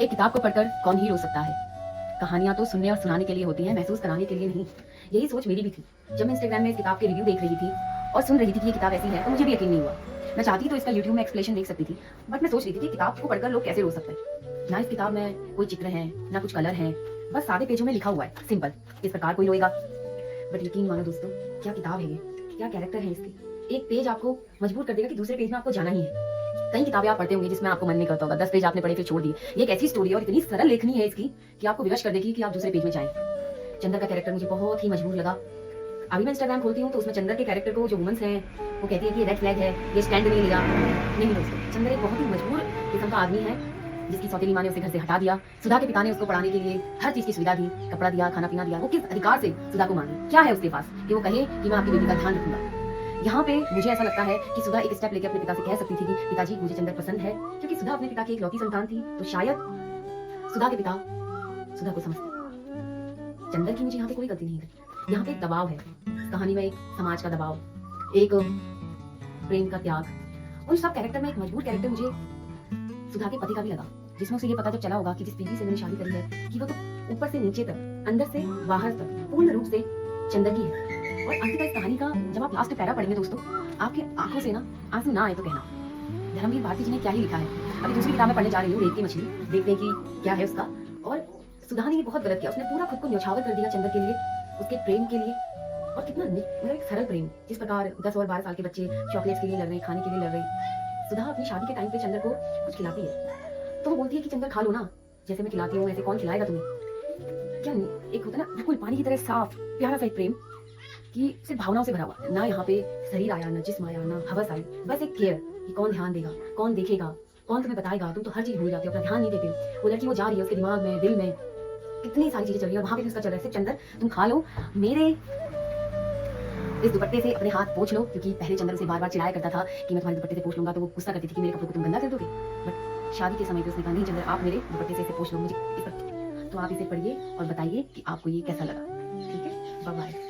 एक किताब को पढ़कर कौन ही रो सकता है। कहानियां तो सुनने और सुनाने के लिए होती हैं, महसूस कराने के लिए नहीं। यही सोच मेरी भी थी जब मैं इंस्टाग्राम में इस किताब के रिव्यू देख रही थी और सुन रही थी कि ये किताब ऐसी है, तो मुझे भी यकीन नहीं हुआ। मैं चाहती तो इसका यूट्यूब में एक्सप्लेनेशन देख सकती थी, बट मैं सोच रही थी कि किताब को पढ़कर लोग कैसे रो सकते हैं। ना इस किताब में कोई चित्र है, ना कुछ कलर है, बस सादे पेजों में लिखा हुआ है, सिंपल, इस प्रकार कोई रोएगा। बट यकीन मानो दोस्तों, क्या किताब है ये, क्या कैरेक्टर है इसके। एक पेज आपको मजबूर कर देगा कि दूसरे पेज में आपको जाना ही है। कई किताबें आप पढ़ते होंगे जिसमें आपको मन नहीं करता होगा, 10 पेज आपने पढ़े फिर छोड़ दिए। ये एक ऐसी स्टोरी है और इतनी सरल लेखनी है इसकी कि आपको विवश कर देगी कि आप दूसरे पेज में जाएं। चंदर का कैरेक्टर मुझे बहुत ही मजबूर लगा। अभी मैं इंस्टाग्राम खोलती हूँ तो उसमें चंदर के कैरेक्टर को जो वुमेन्स हैं वो कहती है कि ये रेड फ्लैग है, ये स्टैंड नहीं लिया। नहीं दोस्तों, चंदर एक बहुत ही मजबूर किस्म का आदमी है जिसकी सौतेली माँ ने उसे घर से हटा दिया। सुधा के पिता ने उसको पढ़ाने के लिए हर चीज की सुविधा दी, कपड़ा दिया, खाना पीना दिया। वो किस अधिकार से सुधा को मांगे? क्या है उसके पास कि वो कहे कि मैं आपकी बेटी का ध्यान रखूंगा। यहाँ पे मुझे ऐसा लगता है कि सुधा एक स्टेप लेकर अपने पिता से कह सकती थी कि पिताजी मुझे चंदर पसंद है, क्योंकि सुधा अपने पिता की एक लौती संतान थी, तो शायद सुधा के पिता सुधा को समझते। चंदर की मुझे यहाँ पे कोई गलती नहीं है। यहाँ पे एक दबाव है इस कहानी में, एक समाज का दबाव, एक प्रेम का त्याग। उन सब कैरेक्टर में एक मजबूर कैरेक्टर मुझे सुधा के पति का भी लगा, जिसमें उसे ये पता जब चला होगा कि जिस बीवी से मैंने शादी करी है कि वो तो ऊपर से नीचे तक, अंदर से बाहर तक पूर्ण रूप से चंदर की है। और अंत इस कहानी का जब आप लास्ट पैरा पढ़ेंगे दोस्तों, आपके आंखों से ना आंसू ना आए तो कहना। धर्मवीर भारती जी ने क्या ही लिखा है। अभी दूसरी किताब में पढ़ने जा रही हूँ, रेत की मछली, देखते हैं कि क्या है उसका। और सुधा ने ये बहुत गलत किया, उसने पूरा खुद को न्यौछावर कर दिया चंदर के लिए, उसके प्रेम के लिए। और कितना मतलब एक सरल प्रेम, जिस प्रकार 10 और 12 साल के बच्चे चॉकलेट्स के लिए लड़ रहे, खाने के लिए लड़ रहे। सुधा अपनी शादी के टाइम पे चंदर को कुछ खिलाती है तो वो बोलती है कि चंदर खा लो ना, जैसे मैं खिलाती हूँ ऐसे कौन खिलाएगा तुम्हें। क्या एक होता है ना बिल्कुल पानी की तरह साफ प्यारा सा एक प्रेम कि सिर्फ भावनाओं से भरा हुआ ना। यहाँ पे शरीर आया, ना जिस्म आया, ना हवस आई, बस एक केयर कि कौन ध्यान देगा, कौन देखेगा, कौन तुम्हें बताएगा। तुम तो हर चीज भूल जाते हो, अपना ध्यान नहीं देते। वो लड़की वो जा रही है, उसके दिमाग में, दिल में कितनी सारी चीजें चल रही है, वहां पे भी उसका चल रहा है सिर्फ चंदर तुम खा लो, मेरे इस दुपट्टे से अपने हाथ पोंछ लो। क्योंकि पहले चंदर उसे बार बार चिढ़ाया करता था कि मैं तुम्हारे दुपट्टे से पोंछ लूंगा, तो वो गुस्सा करती थी कि मेरे कपड़ों को तुम गंदा कर दोगे। बट शादी के समय पे उसने कहा नहीं चंदर, आप मेरे दुपट्टे से इसे पोंछ लो, मुझे तो आप इसे पढ़िए और बताइए कि आपको ये कैसा लगा। ठीक है, बाय बाय।